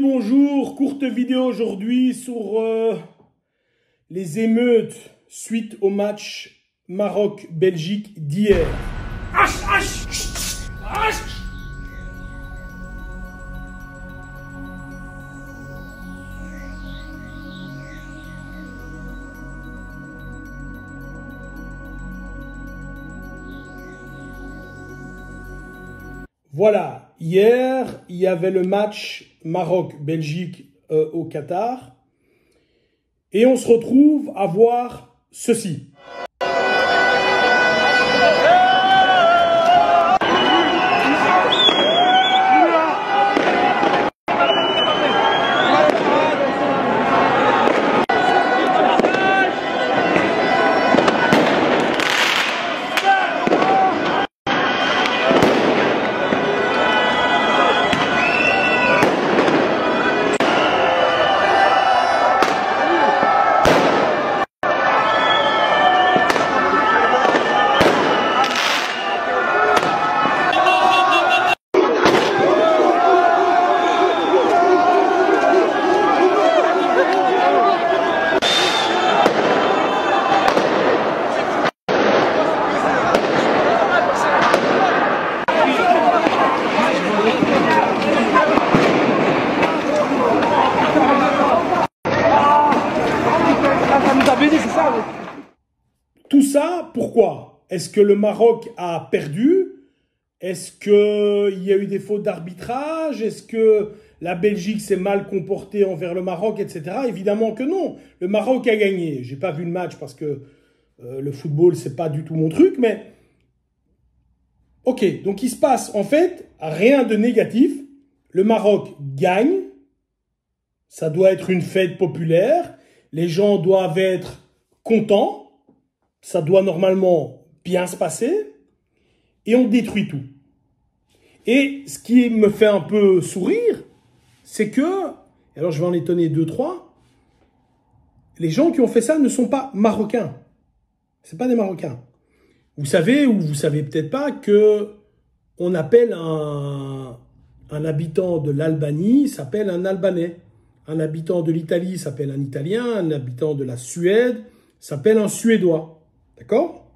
bonjour, courte vidéo aujourd'hui sur les émeutes suite au match Maroc-Belgique d'hier. Voilà, hier, il y avait le match Maroc-Belgique au Qatar. Et on se retrouve à voir ceci. Tout ça, pourquoi? Est-ce que le Maroc a perdu? Est-ce qu'il y a eu des fautes d'arbitrage? Est-ce que la Belgique s'est mal comportée envers le Maroc, etc.? Évidemment que non. Le Maroc a gagné. J'ai pas vu le match parce que le football, c'est pas du tout mon truc, mais... Ok, donc il se passe en fait rien de négatif. Le Maroc gagne. Ça doit être une fête populaire. Les gens doivent être contents. Ça doit normalement bien se passer. Et on détruit tout. Et ce qui me fait un peu sourire, c'est que, alors je vais en étonner 2-3, les gens qui ont fait ça ne sont pas marocains. Ce ne sont pas des Marocains. Vous savez, ou vous ne savez peut-être pas, qu'on appelle un habitant de l'Albanie s'appelle un Albanais. Un habitant de l'Italie s'appelle un Italien. Un habitant de la Suède s'appelle un Suédois. D'accord?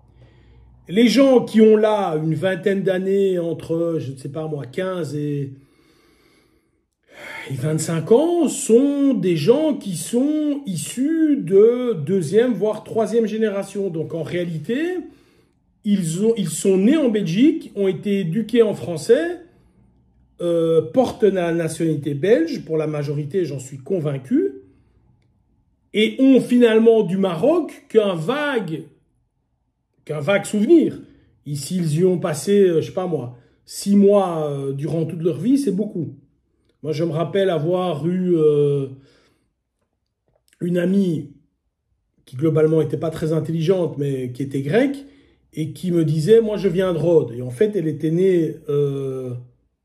Les gens qui ont là une vingtaine d'années, entre, je ne sais pas moi, 15 et 25 ans, sont des gens qui sont issus de deuxième, voire troisième génération. Donc en réalité, ils sont nés en Belgique, ont été éduqués en français, portent la nationalité belge, pour la majorité, j'en suis convaincu, et ont finalement du Maroc qu'un vague souvenir. Ici, ils y ont passé, je sais pas moi, 6 mois durant toute leur vie, c'est beaucoup. Moi, je me rappelle avoir eu une amie qui globalement n'était pas très intelligente, mais qui était grecque, et qui me disait, moi, je viens de Rhodes. Et en fait, elle était née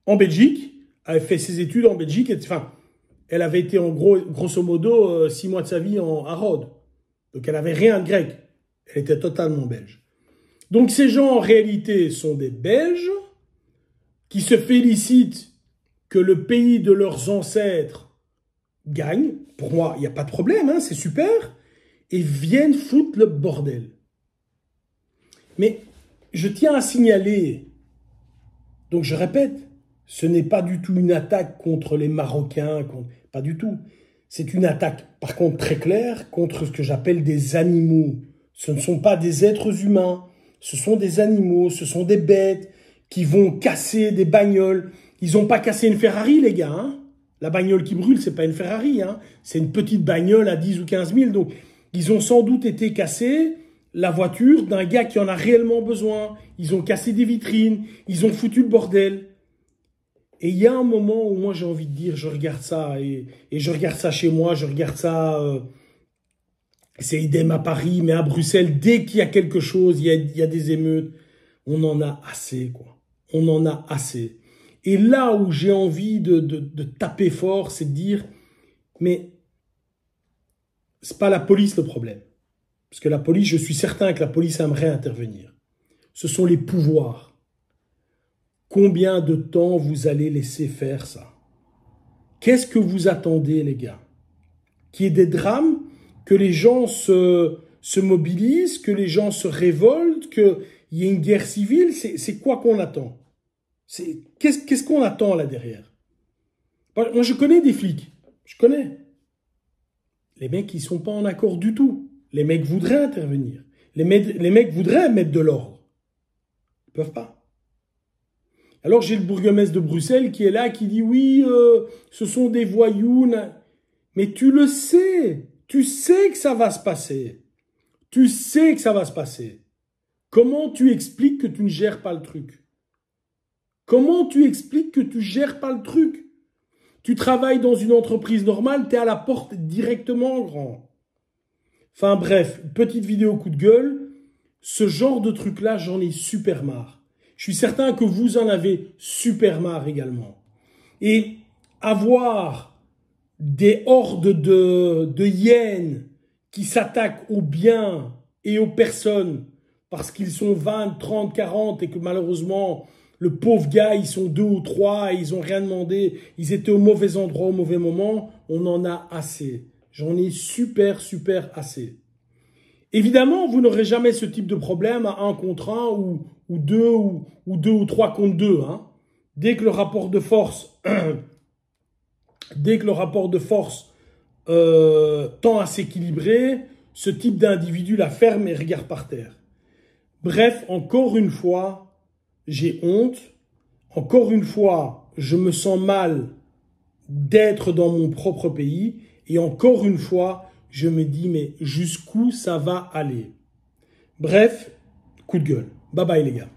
en Belgique, avait fait ses études en Belgique, enfin, elle avait été en grosso modo 6 mois de sa vie à Rhodes. Donc, elle avait rien de grec. Elle était totalement belge. Donc ces gens en réalité sont des Belges qui se félicitent que le pays de leurs ancêtres gagne. Pour moi, il n'y a pas de problème, hein, c'est super. Et viennent foutre le bordel. Mais je tiens à signaler, donc je répète, ce n'est pas du tout une attaque contre les Marocains, pas du tout. C'est une attaque, par contre, très claire contre ce que j'appelle des animaux. Ce ne sont pas des êtres humains. Ce sont des animaux, ce sont des bêtes qui vont casser des bagnoles. Ils n'ont pas cassé une Ferrari, les gars. Hein. La bagnole qui brûle, c'est pas une Ferrari. Hein. C'est une petite bagnole à 10 ou 15 000. Donc, ils ont sans doute été cassés la voiture d'un gars qui en a réellement besoin. Ils ont cassé des vitrines. Ils ont foutu le bordel. Et il y a un moment où moi, j'ai envie de dire, je regarde ça. Et je regarde ça chez moi, je regarde ça... c'est idem à Paris, mais à Bruxelles, dès qu'il y a quelque chose, il y a des émeutes, on en a assez, quoi. On en a assez. Et là où j'ai envie de taper fort, c'est de dire, mais c'est pas la police le problème. Parce que la police, je suis certain que la police aimerait intervenir. Ce sont les pouvoirs. Combien de temps vous allez laisser faire ça? Qu'est-ce que vous attendez, les gars? Qu'il y ait des drames, que les gens se mobilisent, que les gens se révoltent, qu'il y ait une guerre civile? C'est quoi qu'on attend? Qu'est-ce qu'on attend là derrière? Moi, je connais des flics. Je connais. Les mecs, ils sont pas en accord du tout. Les mecs voudraient intervenir. Les mecs voudraient mettre de l'ordre. Ils peuvent pas. Alors, j'ai le bourgmestre de Bruxelles qui est là, qui dit oui, ce sont des voyous. Mais tu le sais. Tu sais que ça va se passer. Tu sais que ça va se passer. Comment tu expliques que tu ne gères pas le truc? Comment tu expliques que tu ne gères pas le truc? Tu travailles dans une entreprise normale, tu es à la porte directement, grand. Enfin bref, petite vidéo coup de gueule. Ce genre de truc-là, j'en ai super marre. Je suis certain que vous en avez super marre également. Et avoir des hordes de hyènes qui s'attaquent aux biens et aux personnes parce qu'ils sont 20, 30, 40 et que malheureusement, le pauvre gars, ils sont 2 ou 3, ils n'ont rien demandé, ils étaient au mauvais endroit au mauvais moment, on en a assez. J'en ai super assez. Évidemment, vous n'aurez jamais ce type de problème à 1 contre 1 ou 2 ou 3 contre 2. Hein. Dès que le rapport de force, tend à s'équilibrer, ce type d'individu la ferme et regarde par terre. Bref, encore une fois, j'ai honte. Encore une fois, je me sens mal d'être dans mon propre pays. Et encore une fois, je me dis, mais jusqu'où ça va aller? Bref, coup de gueule. Bye bye les gars.